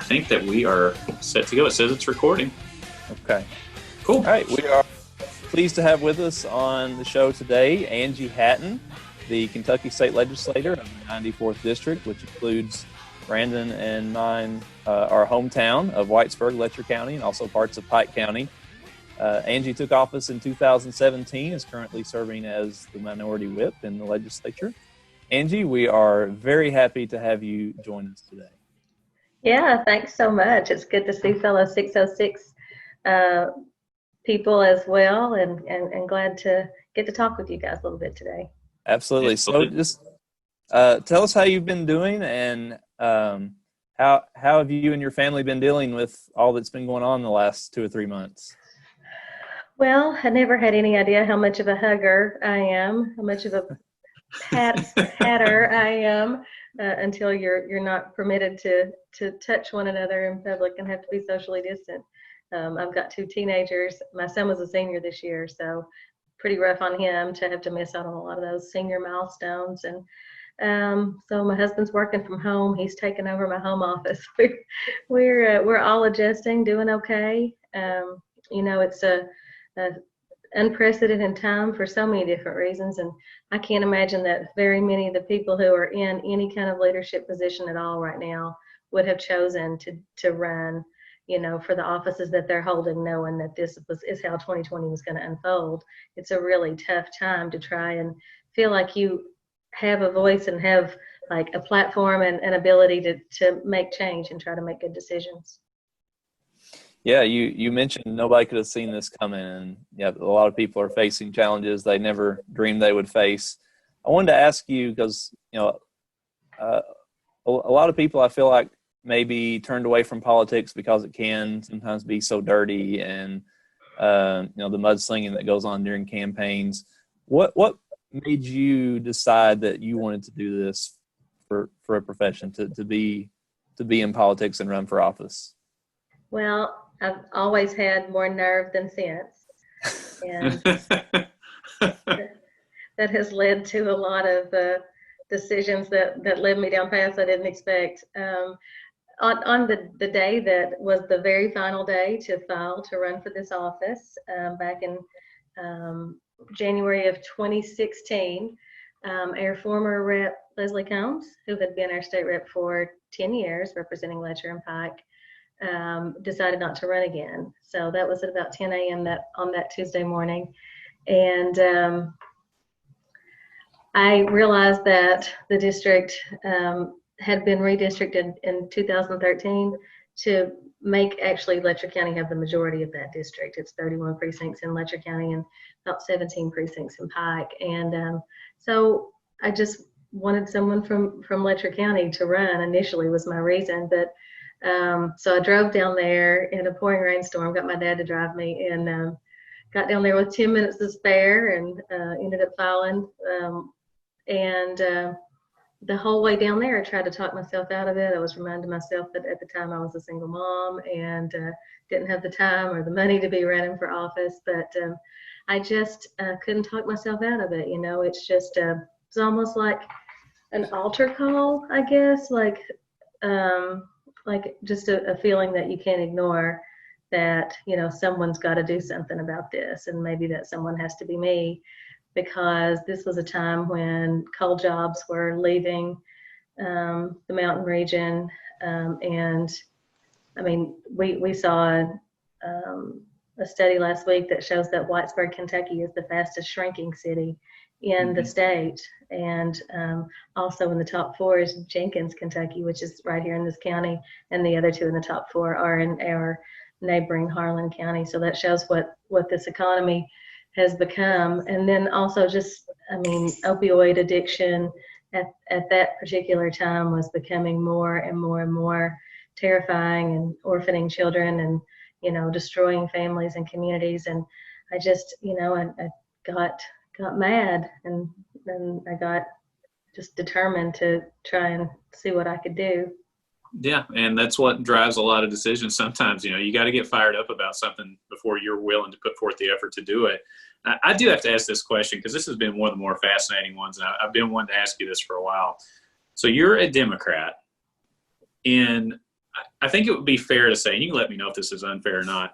think that we are set to go. It says it's recording. Okay. Cool. All right. We are pleased to have with us on the show today Angie Hatton, the Kentucky State Legislator of the 94th District, which includes Brandon and mine, our hometown of Whitesburg, Letcher County, and also parts of Pike County. Angie took office in 2017, is currently serving as the minority whip in the legislature. Angie, we are very happy to have you join us today. Yeah, thanks so much. It's good to see fellow 606 people as well, and glad to get to talk with you guys a little bit today. Absolutely. So just tell us how you've been doing, and how have you and your family been dealing with all that's been going on in the last 2 or 3 months? Well, I never had any idea how much of a hugger I am, how much of a patter I am, until you're not permitted to touch one another in public and have to be socially distant. I've got 2 teenagers. My son was a senior this year, so pretty rough on him to have to miss out on a lot of those senior milestones. And so my husband's working from home. He's taken over my home office. We're all adjusting, doing okay. It's a unprecedented time for so many different reasons, and I can't imagine that very many of the people who are in any kind of leadership position at all right now would have chosen to run, for the offices that they're holding, knowing that this is how 2020 was going to unfold. It's a really tough time to try and feel like you have a voice and have like a platform and an ability to make change and try to make good decisions. Yeah, you mentioned nobody could have seen this coming, and yeah, a lot of people are facing challenges they never dreamed they would face. I wanted to ask you because a lot of people I feel like maybe turned away from politics because it can sometimes be so dirty, and the mudslinging that goes on during campaigns. What made you decide that you wanted to do this for a profession, to be in politics and run for office? Well, I've always had more nerve than sense, and that has led to a lot of decisions that led me down paths I didn't expect. On the day that was the very final day to file to run for this office, back in January of 2016, our former rep, Leslie Combs, who had been our state rep for 10 years representing Letcher and Pike, decided not to run again. So that was at about 10 a.m. on that Tuesday morning. And I realized that the district had been redistricted in 2013 to make actually Letcher County have the majority of that district. It's 31 precincts in Letcher County and about 17 precincts in Pike. And so I just wanted someone from Letcher County to run initially was my reason. But so I drove down there in a pouring rainstorm, got my dad to drive me, and got down there with 10 minutes to spare, and ended up filing. The whole way down there, I tried to talk myself out of it. I was reminding myself that at the time I was a single mom and didn't have the time or the money to be running for office. But I just couldn't talk myself out of it. It's just it's almost like an altar call, I guess, like just a feeling that you can't ignore, that someone's got to do something about this, and maybe that someone has to be me, because this was a time when coal jobs were leaving the mountain region, and I mean we saw a study last week that shows that Whitesburg, Kentucky is the fastest shrinking city in the state, and also in the top 4 is Jenkins, Kentucky, which is right here in this county, and the other 2 in the top 4 are in our neighboring Harlan County. So that shows what this economy has become. And then also just, opioid addiction at that particular time was becoming more and more and more terrifying, and orphaning children, and destroying families and communities. And I just I got mad, and then I got just determined to try and see what I could do. Yeah, and that's what drives a lot of decisions. Sometimes, you got to get fired up about something before you're willing to put forth the effort to do it. I do have to ask this question because this has been one of the more fascinating ones, and I've been wanting to ask you this for a while. So you're a Democrat, and I think it would be fair to say, and you can let me know if this is unfair or not,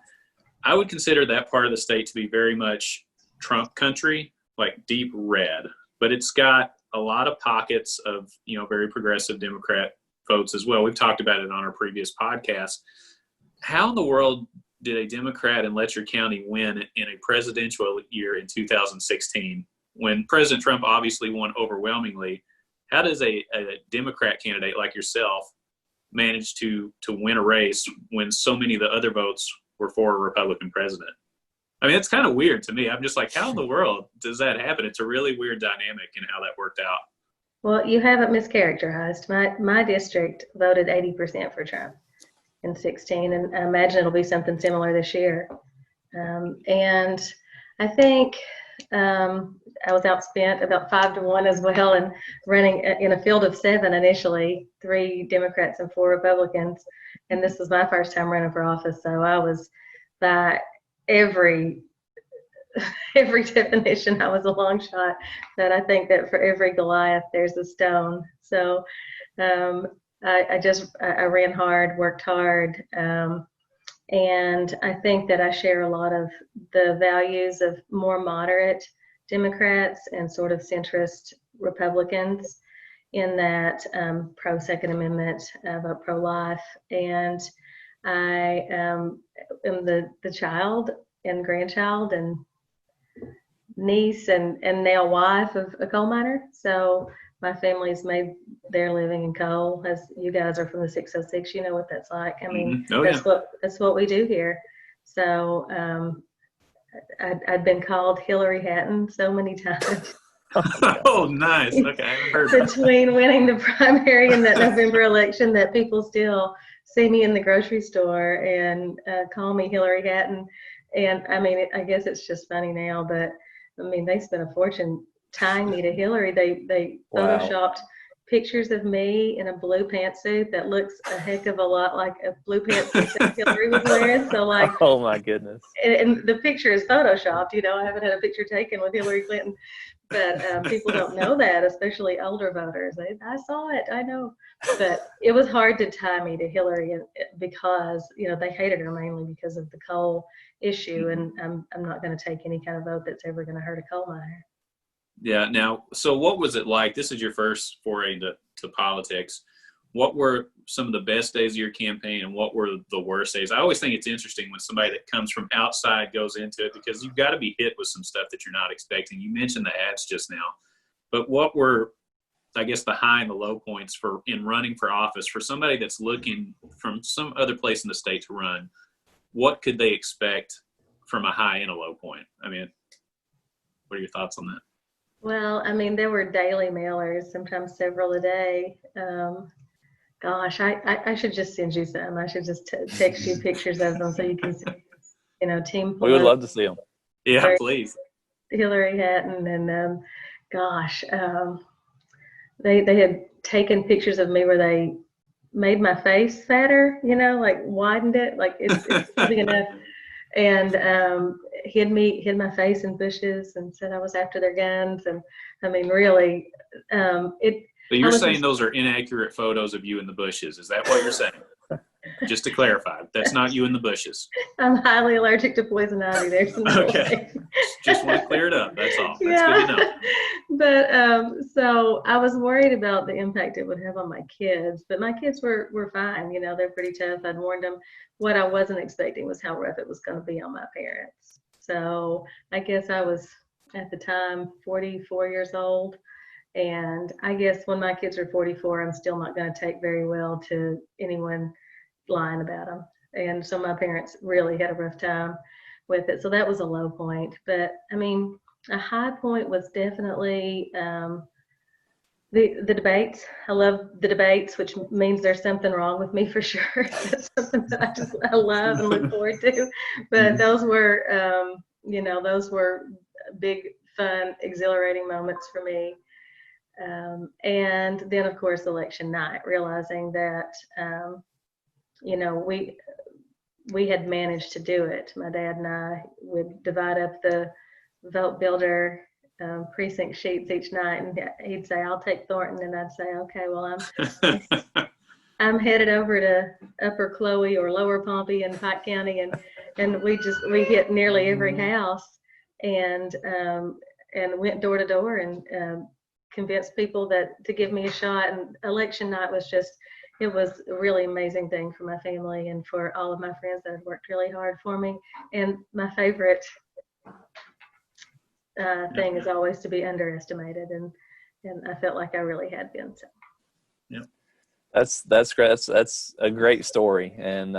I would consider that part of the state to be very much Trump country, like deep red, but it's got a lot of pockets of, very progressive Democrat votes as well. We've talked about it on our previous podcast. How in the world did a Democrat in Letcher County win in a presidential year in 2016 when President Trump obviously won overwhelmingly? How does a Democrat candidate like yourself manage to win a race when so many of the other votes were for a Republican president? I mean, it's kind of weird to me. I'm just like, how in the world does that happen? It's a really weird dynamic in how that worked out. Well, you haven't mischaracterized. My district voted 80% for Trump in 16, and I imagine it'll be something similar this year. And I think I was outspent about 5-1 as well, and running in a field of 7 initially, 3 Democrats and 4 Republicans. And this was my first time running for office, so I was by every definition, I was a long shot. But I think that for every Goliath, there's a stone. So I ran hard, worked hard, and I think that I share a lot of the values of more moderate Democrats and sort of centrist Republicans in that pro-Second Amendment, vote pro-life. And I am the child and grandchild and niece and now wife of a coal miner. So my family's made their living in coal. As you guys are from the 606, you know what that's like. I mean, that's what we do here. So I'd been called Hillary Hatton so many times. Oh, nice. Okay, I haven't heard that. Between winning the primary and that November election, that people still see me in the grocery store and call me Hillary Hatton. And I mean, I guess it's just funny now, but I mean, they spent a fortune tying me to Hillary. They photoshopped pictures of me in a blue pantsuit that looks a heck of a lot like a blue pantsuit that Hillary was wearing. So like, oh my goodness. And the picture is photoshopped. I haven't had a picture taken with Hillary Clinton, but people don't know that, especially older voters. I saw it, I know, but it was hard to tie me to Hillary because they hated her mainly because of the coal issue, and I'm not going to take any kind of vote that's ever going to hurt a coal miner. Yeah. Now, so what was it like? This is your first foray to politics. What were some of the best days of your campaign and what were the worst days? I always think it's interesting when somebody that comes from outside goes into it because you've got to be hit with some stuff that you're not expecting. You mentioned the ads just now, but what were, I guess, the high and the low points in running for office for somebody that's looking from some other place in the state to run? What could they expect from a high and a low point? I mean, what are your thoughts on that? Well, I mean, there were daily mailers, sometimes several a day. Gosh, I should just send you some. I should just text you pictures of them so you can see, team. We would love to see them. Yeah, please. Hillary Hatton and they had taken pictures of me where they made my face fatter, like widened it, like it's big enough, and hid my face in bushes and said I was after their guns, and I mean, really, But you're saying those are inaccurate photos of you in the bushes. Is that what you're saying? Just to clarify, that's not you in the bushes. I'm highly allergic to poison ivy. There's some okay. Just want to clear it up. That's all. That's good to know. But so I was worried about the impact it would have on my kids. But my kids were fine. They're pretty tough. I'd warned them. What I wasn't expecting was how rough it was going to be on my parents. So I guess I was at the time 44 years old. And I guess when my kids are 44, I'm still not going to take very well to anyone lying about them. And so my parents really had a rough time with it. So that was a low point. But I mean, a high point was definitely the debates. I love the debates, which means there's something wrong with me for sure. That's something that I love and look forward to. But those were, those were big, fun, exhilarating moments for me. And then, of course, election night, realizing that, we had managed to do it. My dad and I would divide up the vote builder precinct sheets each night, and he'd say, I'll take Thornton, and I'd say, okay, well, I'm headed over to Upper Chloe or Lower Pompey in Pike County, and we hit nearly every house, and went door to door and convinced people that to give me a shot. And election night was it was a really amazing thing for my family and for all of my friends that had worked really hard for me. And my favorite thing is always to be underestimated, and I felt like I really had been. So. Yeah. That's great. That's a great story. And,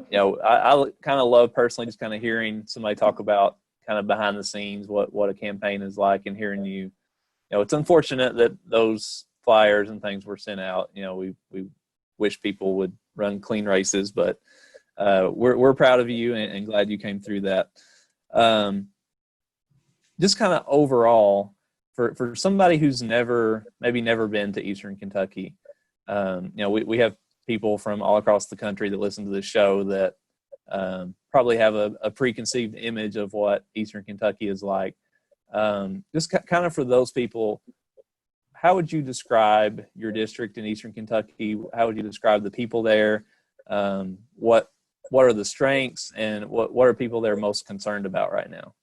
you know, I kind of love personally just kind of hearing somebody talk about kind of behind the scenes, what a campaign is like, and hearing you know, it's unfortunate that those flyers and things were sent out. You know, we wish people would run clean races, but we're proud of you and glad you came through that. Just kind of overall, for somebody who's maybe never been to Eastern Kentucky, you know, we have people from all across the country that listen to this show that probably have a preconceived image of what Eastern Kentucky is like. Just kind of for those people, how would you describe your district in Eastern Kentucky? How would you describe the people there? What are the strengths, and what are people there most concerned about right now?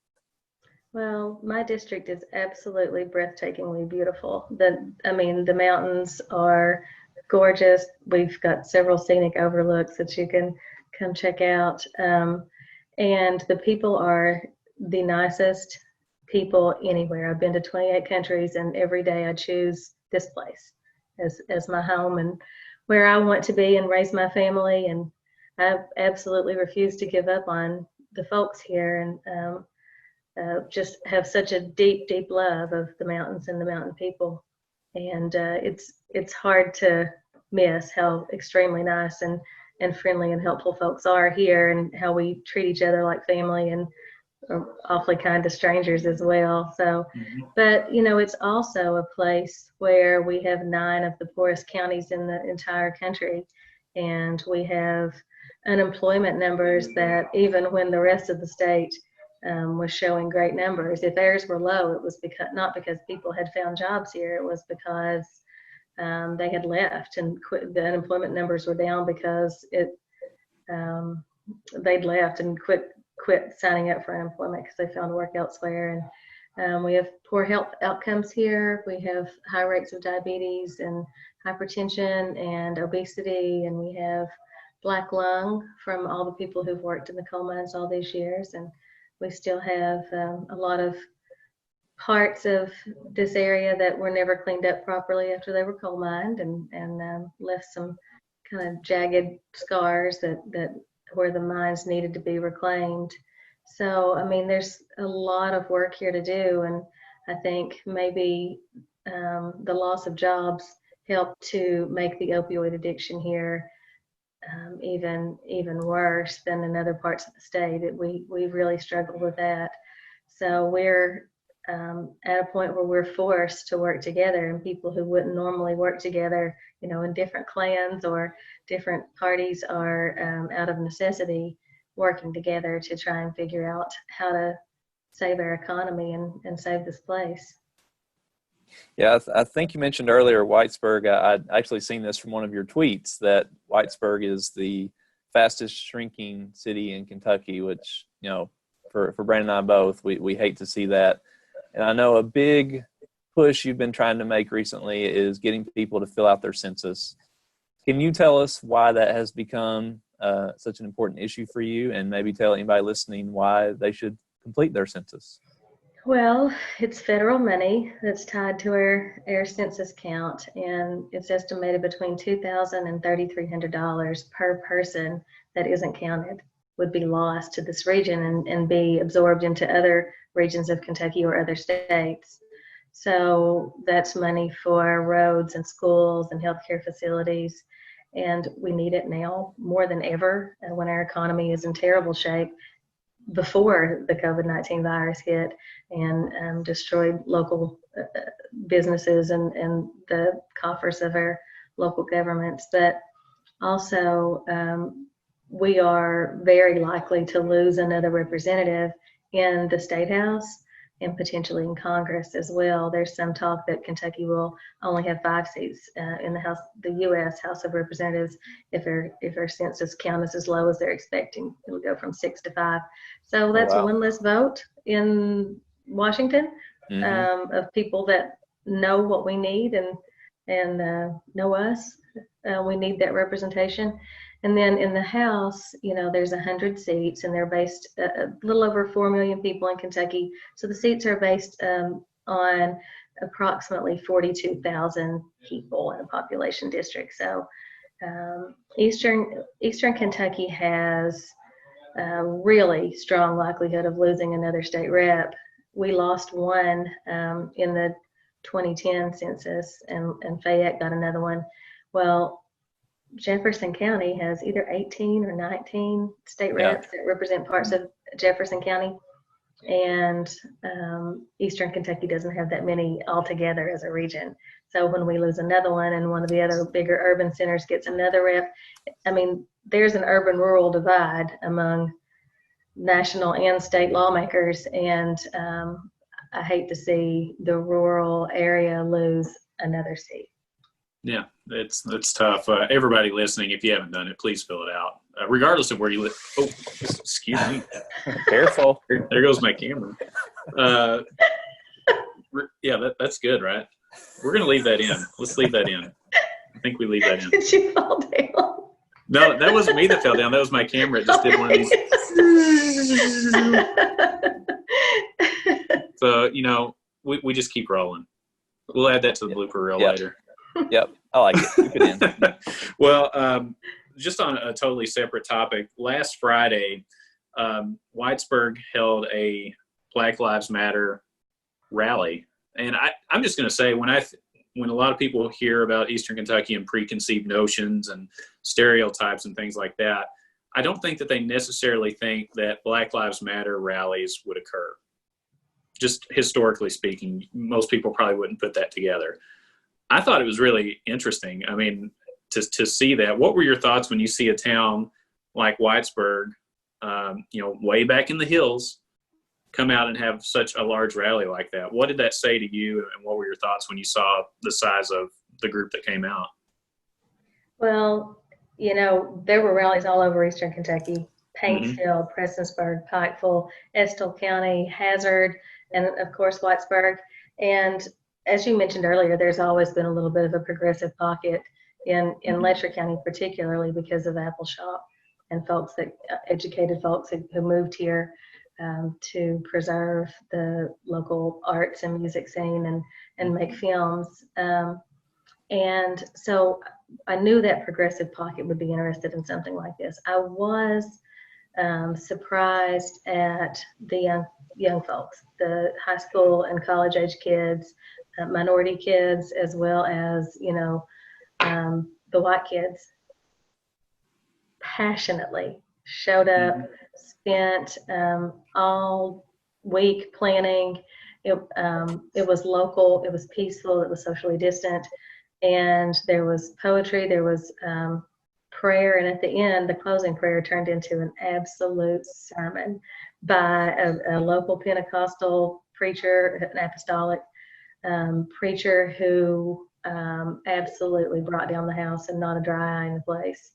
Well, my district is absolutely breathtakingly beautiful. The mountains are gorgeous. We've got several scenic overlooks that you can come check out. And the people are the nicest people anywhere. I've been to 28 countries, and every day I choose this place as my home and where I want to be and raise my family. And I absolutely refuse to give up on the folks here, and just have such a deep, deep love of the mountains and the mountain people. And it's hard to miss how extremely nice and friendly and helpful folks are here, and how we treat each other like family and are awfully kind to strangers as well. So, but you know, it's also a place where we have 9 of the poorest counties in the entire country, and we have unemployment numbers that even when the rest of the state was showing great numbers, if ours were low, it was not because people had found jobs here, it was because they had left and quit. The unemployment numbers were down because they'd left and quit signing up for unemployment because they found work elsewhere. And we have poor health outcomes here. We have high rates of diabetes and hypertension and obesity, and we have black lung from all the people who've worked in the coal mines all these years. And we still have a lot of parts of this area that were never cleaned up properly after they were coal mined, and left some kind of jagged scars that where the mines needed to be reclaimed. So, I mean, there's a lot of work here to do, and I think maybe the loss of jobs helped to make the opioid addiction here even worse than in other parts of the state. We really struggled with that. So we're at a point where we're forced to work together, and people who wouldn't normally work together, you know, in different clans or different parties, are out of necessity working together to try and figure out how to save our economy and save this place. Yeah, I think you mentioned earlier Whitesburg. I'd actually seen this from one of your tweets, that Whitesburg is the fastest shrinking city in Kentucky, which, you know, for Brandon and I both, we hate to see that. And I know a big push you've been trying to make recently is getting people to fill out their census. Can you tell us why that has become such an important issue for you, and maybe tell anybody listening why they should complete their census? Well, it's federal money that's tied to our census count, and it's estimated between $2,000 and $3,300 per person that isn't counted would be lost to this region and be absorbed into other regions of Kentucky or other states. So that's money for roads and schools and healthcare facilities, and we need it now more than ever when our economy is in terrible shape before the COVID-19 virus hit and destroyed local businesses and the coffers of our local governments. But also, we are very likely to lose another representative in the State House and potentially in Congress as well. There's some talk that Kentucky will only have 5 seats in the U.S. House of Representatives if our census count is as low as they're expecting. It'll go from 6 to 5. So that's wow. one less vote in Washington of people that know what we need and know us. We need that representation. And then in the House, there's 100 seats, and they're based a little over 4 million people in Kentucky. So the seats are based on approximately 42,000 people in a population district. So Eastern Kentucky has a really strong likelihood of losing another state rep. We lost one in the 2010 census, and Fayette got another one. Well, Jefferson County has either 18 or 19 state reps that represent parts of Jefferson County, and Eastern Kentucky doesn't have that many altogether as a region. So when we lose another one and one of the other bigger urban centers gets another rep, I mean, there's an urban-rural divide among national and state lawmakers, and I hate to see the rural area lose another seat. Yeah, it's tough. Everybody listening, if you haven't done it, please fill it out, regardless of where you live. Oh, excuse me. Careful. There goes my camera. Yeah, that's good, right? We're going to leave that in. Let's leave that in. I think we leave that in. Did you fall down? No, that wasn't me that fell down. That was my camera. It just did one of these. So, we just keep rolling. We'll add that to the blooper reel later. Yep, I like it. Keep it in. Well, just on a totally separate topic, last Friday, Whitesburg held a Black Lives Matter rally. And I'm just going to say, when a lot of people hear about Eastern Kentucky and preconceived notions and stereotypes and things like that, I don't think that they necessarily think that Black Lives Matter rallies would occur. Just historically speaking, most people probably wouldn't put that together. I thought it was really interesting. I mean, to see that. What were your thoughts when you see a town like Whitesburg, way back in the hills, come out and have such a large rally like that? What did that say to you, and what were your thoughts when you saw the size of the group that came out? Well, there were rallies all over Eastern Kentucky: Paintsville, Prestonsburg, Pikeville, Estill County, Hazard, and of course Whitesburg. And as you mentioned earlier, there's always been a little bit of a progressive pocket in Letcher County, particularly because of Appalshop and educated folks who moved here to preserve the local arts and music scene and make films. And so I knew that progressive pocket would be interested in something like this. I was surprised at the young folks, the high school and college age kids, minority kids, as well as the white kids, passionately showed up, spent all week planning. It was local, it was peaceful, it was socially distant, and there was poetry, there was prayer, and at the end, the closing prayer turned into an absolute sermon by a local Pentecostal preacher, an apostolic preacher who absolutely brought down the house and not a dry eye in the place.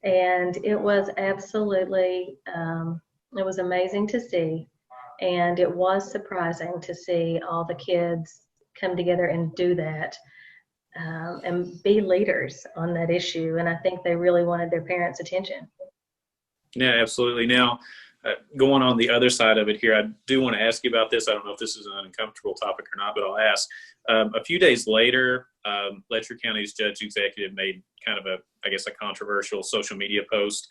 And it was absolutely, it was amazing to see. And it was surprising to see all the kids come together and do that and be leaders on that issue. And I think they really wanted their parents' attention. Yeah, absolutely. Now, going on the other side of it here, I do want to ask you about this. I don't know if this is an uncomfortable topic or not, but I'll ask. A few days later, Letcher County's judge executive made kind of a controversial social media post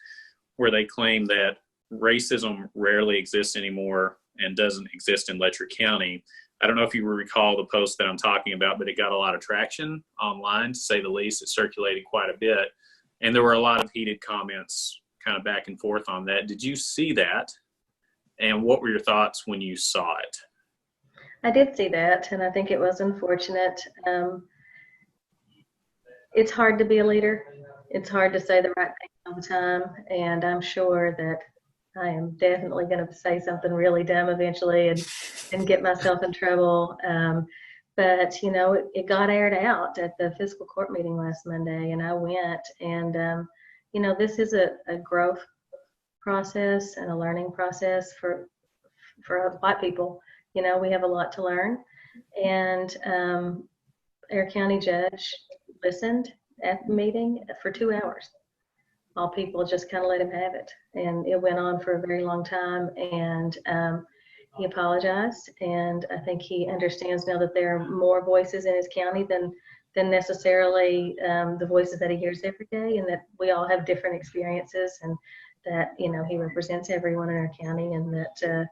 where they claim that racism rarely exists anymore and doesn't exist in Letcher County. I don't know if you recall the post that I'm talking about, but it got a lot of traction online, to say the least. It circulated quite a bit, and there were a lot of heated comments kind of back and forth on that. Did you see that? And what were your thoughts when you saw it? I did see that, and I think it was unfortunate. It's hard to be a leader. It's hard to say the right thing all the time, and I'm sure that I am definitely going to say something really dumb eventually and get myself in trouble. But, it got aired out at the fiscal court meeting last Monday, and I went. And, this is a growth process and a learning process for white people. We have a lot to learn. And our county judge listened at the meeting for 2 hours. All people just kind of let him have it. And it went on for a very long time. And he apologized. And I think he understands now that there are more voices in his county than necessarily the voices that he hears every day, and that we all have different experiences, and that, he represents everyone in our county, and that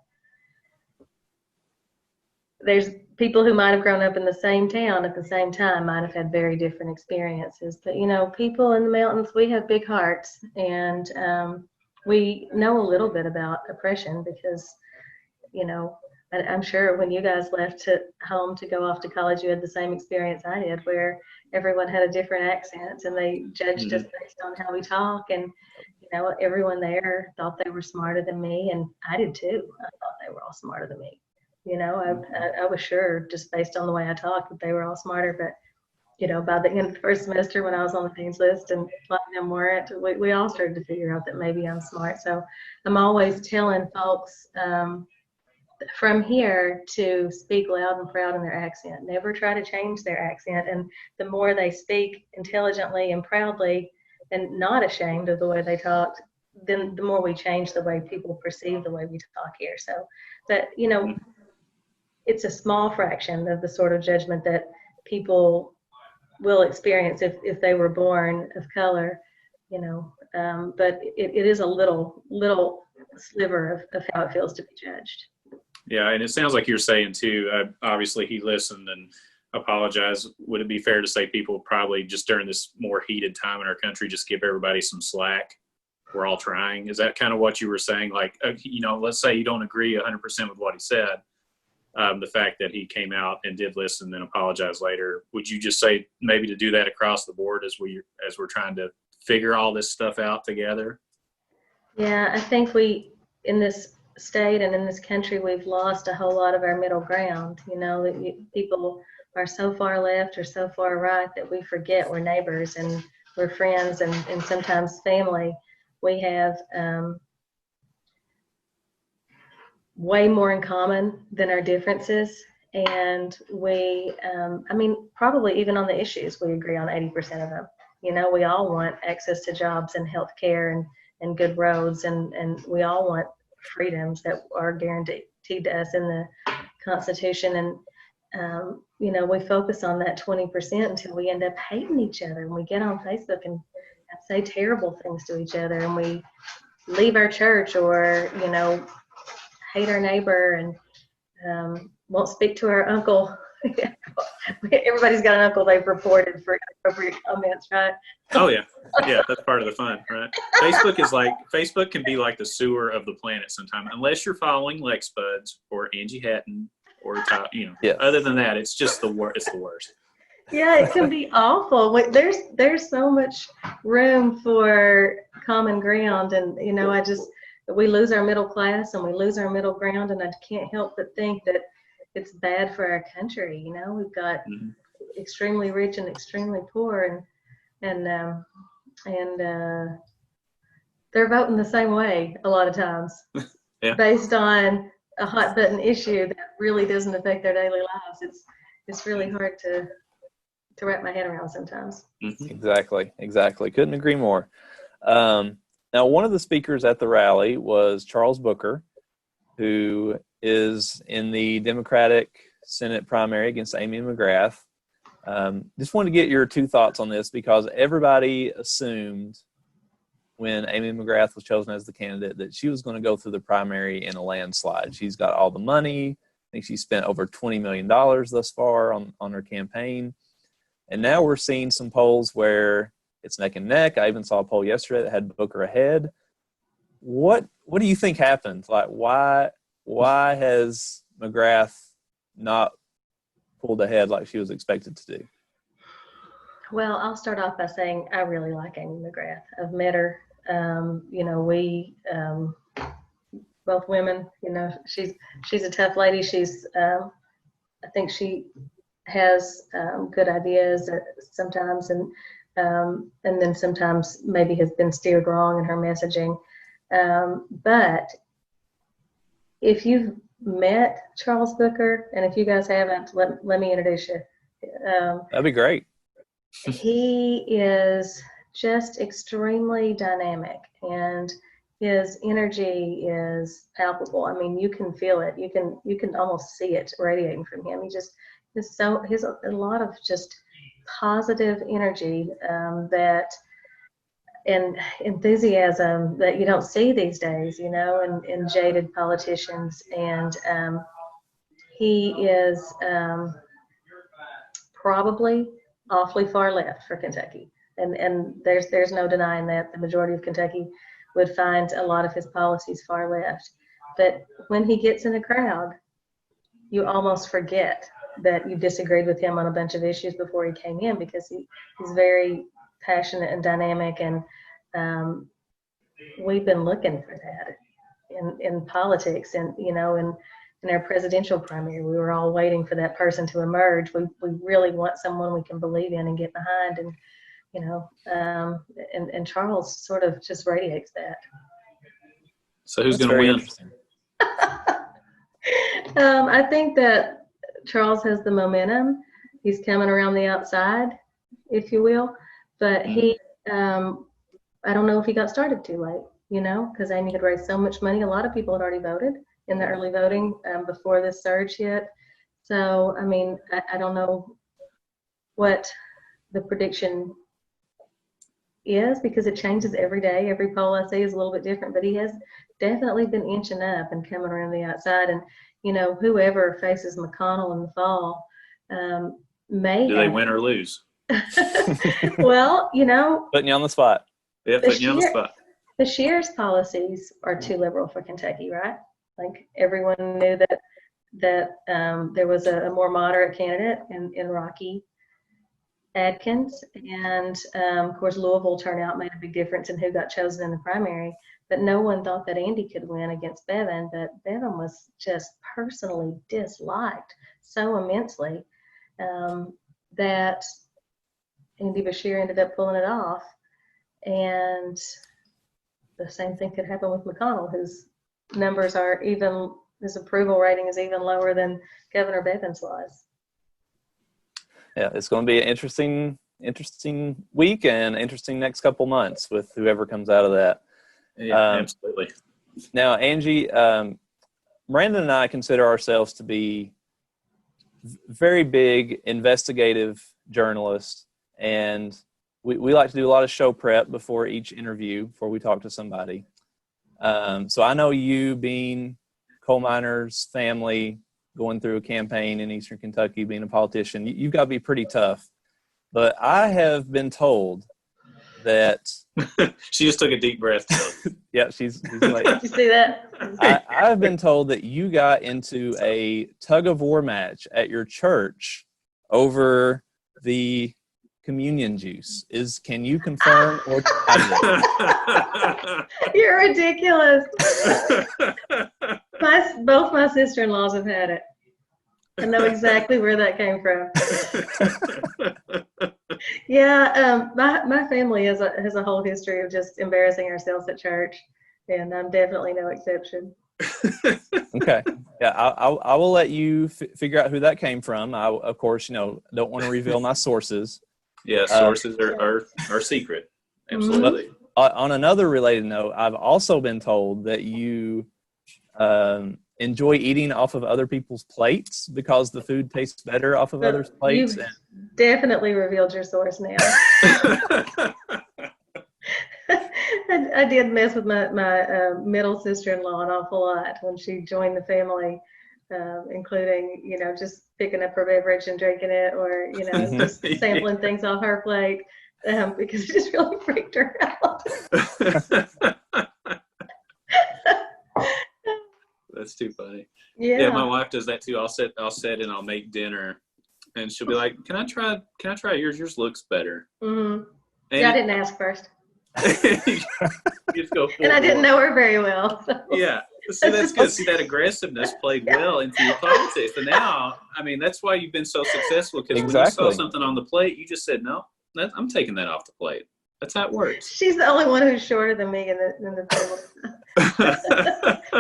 there's people who might have grown up in the same town at the same time might have had very different experiences. But, people in the mountains, we have big hearts, and we know a little bit about oppression because, I'm sure when you guys left home to go off to college, you had the same experience I did, where everyone had a different accent and they judged us based on how we talk. And, everyone there thought they were smarter than me, and I did too. I thought they were all smarter than me. I was sure just based on the way I talked that they were all smarter, but by the end of the first semester when I was on the dean's list and a lot of them weren't, we all started to figure out that maybe I'm smart. So I'm always telling folks from here to speak loud and proud in their accent. Never try to change their accent. And the more they speak intelligently and proudly and not ashamed of the way they talked, then the more we change the way people perceive the way we talk here. So, but, it's a small fraction of the sort of judgment that people will experience if they were born of color, but it is a little sliver of how it feels to be judged. Yeah, and it sounds like you're saying too, obviously he listened and apologized. Would it be fair to say people probably just during this more heated time in our country just give everybody some slack? We're all trying. Is that kind of what you were saying? Like, let's say you don't agree 100% with what he said. The fact that he came out and did listen and then apologize later, would you just say maybe to do that across the board as we're trying to figure all this stuff out together? Yeah, I think in this state and in this country, we've lost a whole lot of our middle ground. People are so far left or so far right that we forget we're neighbors and we're friends and sometimes family. We have way more in common than our differences. And we, probably even on the issues, we agree on 80% of them. We all want access to jobs and health care and good roads, and we all want freedoms that are guaranteed to us in the Constitution. And, we focus on that 20% until we end up hating each other. And we get on Facebook and say terrible things to each other, and we leave our church or, hate our neighbor and won't speak to our uncle. Everybody's got an uncle they've reported for inappropriate comments, right? Oh yeah, that's part of the fun, right? Facebook can be like the sewer of the planet sometimes, unless you're following LexBuds or Angie Hatton or Yeah. Other than that, it's just the worst. It's the worst. Yeah, it can be awful. There's so much room for common ground, and we lose our middle class and we lose our middle ground, and I can't help but think that it's bad for our country. We've got extremely rich and extremely poor, and they're voting the same way a lot of times, based on a hot button issue that really doesn't affect their daily lives. It's really hard to wrap my head around sometimes. Exactly. Couldn't agree more. Now, one of the speakers at the rally was Charles Booker, who is in the Democratic Senate primary against Amy McGrath. Just wanted to get your two thoughts on this, because everybody assumed when Amy McGrath was chosen as the candidate that she was going to go through the primary in a landslide. She's got all the money. I think she spent over $20 million thus far on her campaign. And now we're seeing some polls where it's neck and neck. I even saw a poll yesterday that had Booker ahead. What do you think happened? Like, why has McGrath not pulled ahead like she was expected to do? Well, I'll start off by saying I really like Amy McGrath. I've met her. both women. You know, she's a tough lady. She's I think she has good ideas sometimes, and then sometimes maybe has been steered wrong in her messaging. But if you've met Charles Booker, and if you guys haven't, let me introduce you. That'd be great. He is just extremely dynamic, and his energy is palpable. I mean, you can feel it. You can almost see it radiating from him. He has a lot of just positive energy and enthusiasm that you don't see these days, you know, in jaded politicians. And he is probably awfully far left for Kentucky. And there's no denying that. The majority of Kentucky would find a lot of his policies far left. But when he gets in a crowd, you almost forget that you disagreed with him on a bunch of issues before he came in, because he's very passionate and dynamic, and we've been looking for that in politics, and you know, in our presidential primary, we were all waiting for that person to emerge. We really want someone we can believe in and get behind, and you know, and Charles sort of just radiates that. So who's going to win? I think that Charles has the momentum. He's coming around the outside, if you will, but he, I don't know if he got started too late, you know, because Amy had raised so much money. A lot of people had already voted in the early voting before this surge hit. So, I mean, I don't know what the prediction is, because it changes every day. Every poll I see is a little bit different, but he has definitely been inching up and coming around the outside. And, you know, whoever faces McConnell in the fall may. Do they win or lose? Well, you know. Putting you on the spot. Yeah, putting you on the spot. The Shear's policies are too liberal for Kentucky, right? Like, everyone knew that there was a more moderate candidate in Rocky Adkins, and of course Louisville turnout made a big difference in who got chosen in the primary, but no one thought that Andy could win against Bevan. But Bevan was just personally disliked so immensely that Andy Bashir ended up pulling it off. And the same thing could happen with McConnell, whose numbers are even, his approval rating is even lower than Governor Bevan's was. Yeah, it's going to be an interesting week and interesting next couple months with whoever comes out of that. Yeah, absolutely. Now, Angie, Miranda and I consider ourselves to be very big investigative journalists, and we like to do a lot of show prep before each interview, before we talk to somebody. So I know you, being coal miners, family, going through a campaign in Eastern Kentucky, being a politician, you've got to be pretty tough. But I have been told that she just took a deep breath. Yeah, she's like, did you see that? I've been told that you got into a tug of war match at your church over the communion juice. Can you confirm or deny that? You're ridiculous. Both my sister-in-laws have had it. I know exactly where that came from. Yeah, my family has a whole history of just embarrassing ourselves at church, and I'm definitely no exception. Okay. Yeah, I will let you figure out who that came from. I, of course, don't want to reveal my sources. Yeah, sources are secret. Absolutely. On another related note, I've also been told that you enjoy eating off of other people's plates because the food tastes better off of others' plates. You've definitely revealed your source now. I did mess with my middle sister-in-law an awful lot when she joined the family, including, just picking up her beverage and drinking it, or, just sampling things off her plate, because it just really freaked her out. That's too funny. Yeah, my wife does that too. I'll sit and I'll make dinner, and she'll be like, "Can I try yours? Yours looks better." Mm-hmm. And yeah, I didn't ask first. You just go full And I didn't bore. know her very well. So. Yeah. See, that's good. See, that aggressiveness played well into your politics. So now, I mean, that's why you've been so successful, because when you saw Exactly. something on the plate, you just said, no, I'm taking that off the plate. That's how it works. She's the only one who's shorter than me in the table.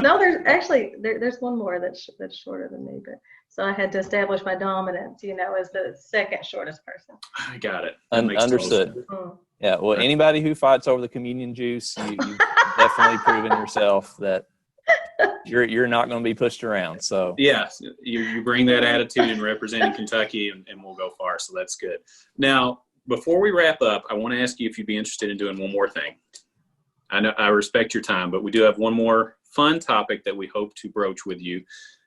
No, there's one more that's shorter than me, but so I had to establish my dominance, as the second shortest person. I got it. That makes total Understood. sense. Yeah. Well, anybody who fights over the communion juice, you've definitely proven yourself that you're not going to be pushed around. So Yeah, you bring that attitude in representing Kentucky, and we'll go far. So that's good. Now, before we wrap up, I want to ask you if you'd be interested in doing one more thing. I know I respect your time, but we do have one more fun topic that we hope to broach with you.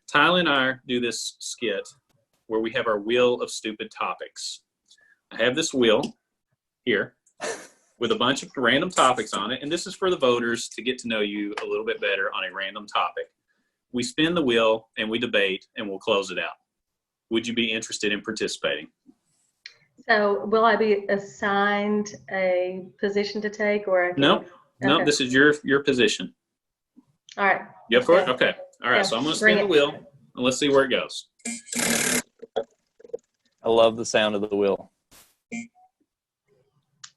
Tyler and I do this skit where we have our wheel of stupid topics. I have this wheel here with a bunch of random topics on it, and this is for the voters to get to know you a little bit better on a random topic. We spin the wheel and we debate, and we'll close it out. Would you be interested in participating? So will I be assigned a position to take, or No, Okay. this is your position. All right. You up for it? Okay. All right, Yeah, so I'm going to bring spin the it. wheel, and let's see where it goes. I love the sound of the wheel.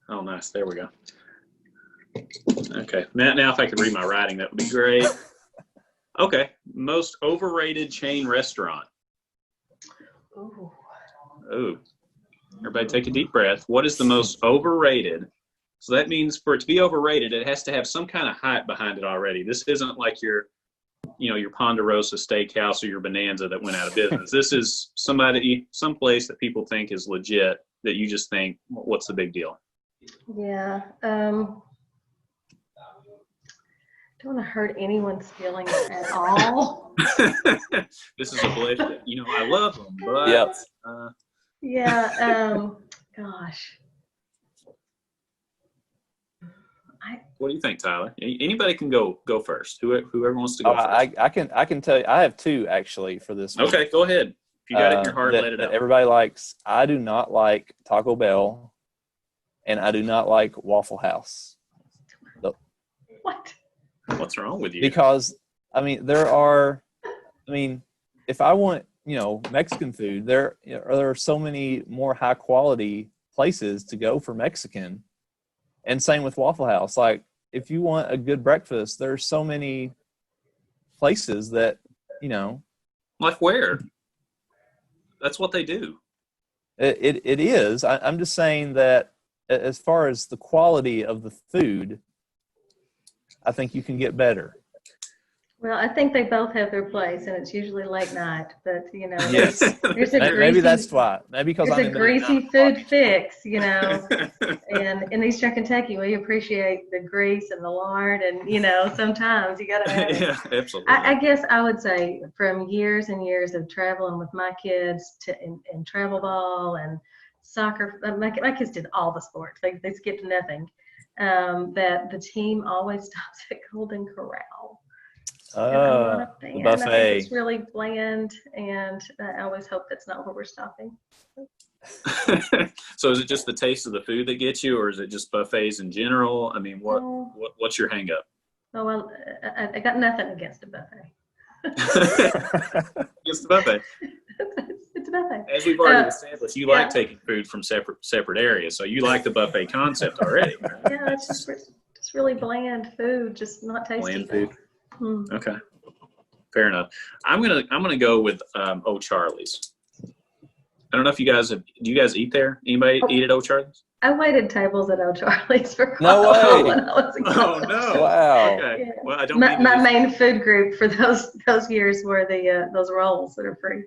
Oh, nice. There we go. Okay. Now if I could read my writing, that would be great. Okay. Most overrated chain restaurant. Ooh. Ooh. Everybody take a deep breath. What is the most overrated? So that means for it to be overrated, it has to have some kind of hype behind it already. This isn't like your Ponderosa Steakhouse or your Bonanza that went out of business. This is some place that people think is legit, that you just think, what's the big deal? Yeah. Don't want to hurt anyone's feelings at all. This is a place that, I love them, but Yep. Yeah. Gosh. What do you think, Tyler? Anybody can go first. Whoever wants to go first. I can tell you, I have two actually for this one. Okay, go ahead. If you got it in your heart, let it that out. everybody likes. I do not like Taco Bell, and I do not like Waffle House. What? What's wrong with you? Because if I want Mexican food, there are so many more high quality places to go for Mexican, and same with Waffle House. Like if you want a good breakfast, there's so many places that Like where? That's what they do. It is. I'm just saying that as far as the quality of the food, I think you can get better. Well, I think they both have their place, and it's usually late night. But Yes. there's a greasy, Maybe that's why. Maybe because there's I'm a in the greasy 9 food o'clock. fix, And in Eastern Kentucky, we appreciate the grease and the lard, and sometimes you gotta have it. Yeah, absolutely. I guess I would say from years and years of traveling with my kids in travel ball and soccer, my kids did all the sports. They skipped nothing. That the team always stops at Golden Corral. And I'm not a fan. The buffet. I think it's really bland, and I always hope that's not where we're stopping. So is it just the taste of the food that gets you, or is it just buffets in general? I mean, what's your hang up? Oh, well, I got nothing against a buffet. It's the buffet. It's a buffet. As we've already established, you like taking food from separate areas, so you like the buffet concept already. Right? Yeah, it's just really bland food, just not tasty. Bland food. Okay, fair enough. I'm gonna go with O'Charlie's. I don't know if you guys do you guys eat there? Anybody eat at O'Charlie's? I waited tables at O'Charlie's for No a while way. when I was in Oh college. no! Wow. Okay. Yeah. Well, I don't. My main food group for those years were those rolls that are free.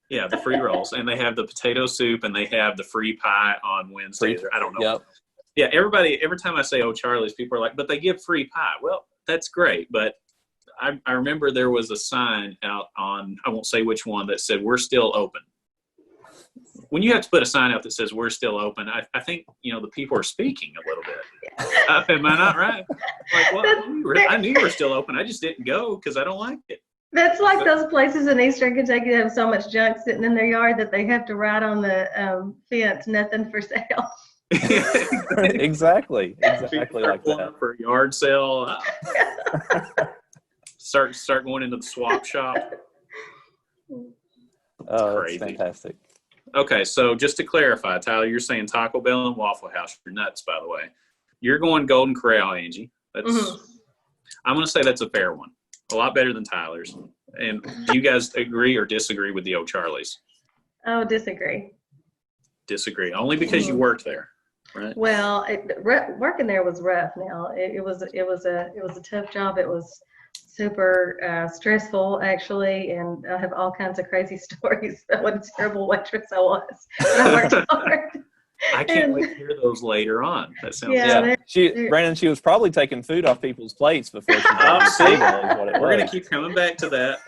Yeah, the free rolls, and they have the potato soup, and they have the free pie on Wednesdays. I don't know. Yep. Yeah, every time I say O'Charlie's, people are like, "But they give free pie." Well, that's great, but I remember there was a sign out on, I won't say which one, that said, "We're still open." When you have to put a sign out that says "We're still open," I think the people are speaking a little bit. Am I not right? Like, well, I knew you were still open. I just didn't go because I don't like it. That's like those places in Eastern Kentucky that have so much junk sitting in their yard that they have to write on the fence, "Nothing for sale." Exactly like that. For a yard sale. Start going into the swap shop. Oh, Crazy. that's fantastic. Okay, so just to clarify, Tyler, you're saying Taco Bell and Waffle House. You're nuts, by the way. You're going Golden Corral, Angie. I'm going to say that's a fair one. A lot better than Tyler's. And do you guys agree or disagree with the O'Charlie's? Oh, disagree. Disagree. Only because you worked there, right? Well, working there was rough. Now it was a tough job. It was super stressful, actually, and I have all kinds of crazy stories about what a terrible waitress I was. But I worked hard. I can't wait to hear those later on. That sounds Brandon, she was probably taking food off people's plates before she got to the table. Is what it was. We're going to keep coming back to that.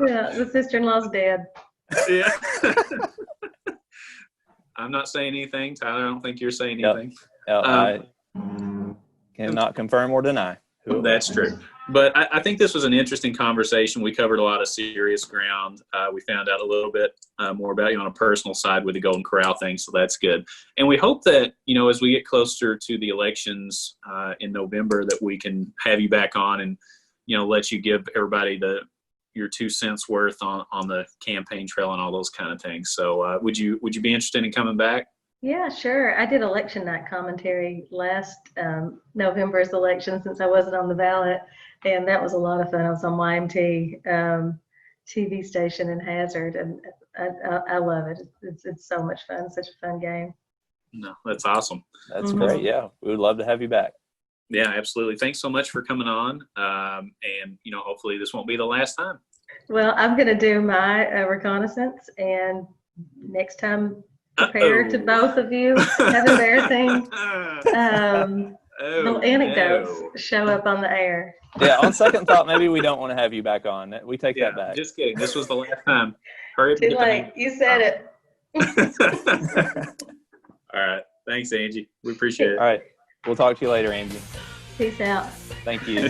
Yeah, the sister-in-law's dead. Yeah. I'm not saying anything. Tyler, I don't think you're saying anything. I cannot confirm or deny. That's true. But I think this was an interesting conversation. We covered a lot of serious ground. We found out a little bit more about you on a personal side with the Golden Corral thing, so that's good. And we hope that, as we get closer to the elections in November, that we can have you back on and, let you give everybody your 2 cents worth on the campaign trail and all those kind of things. So would you be interested in coming back? Yeah, sure. I did election night commentary last November's election since I wasn't on the ballot, and that was a lot of fun. I was on YMT TV station in Hazard, and I love it. It's so much fun. Such a fun game. No, that's awesome. That's great. Yeah, we would love to have you back. Yeah, absolutely. Thanks so much for coming on, and hopefully this won't be the last time. Well, I'm going to do my reconnaissance, and next time, prepare to both of you have embarrassing little anecdotes show up on the air. Yeah, on second thought, maybe we don't want to have you back on. We take that back. Just kidding. This was the last time. Hurry up. Too late. You said it. All right. Thanks, Angie. We appreciate it. All right. We'll talk to you later, Angie. Peace out. Thank you.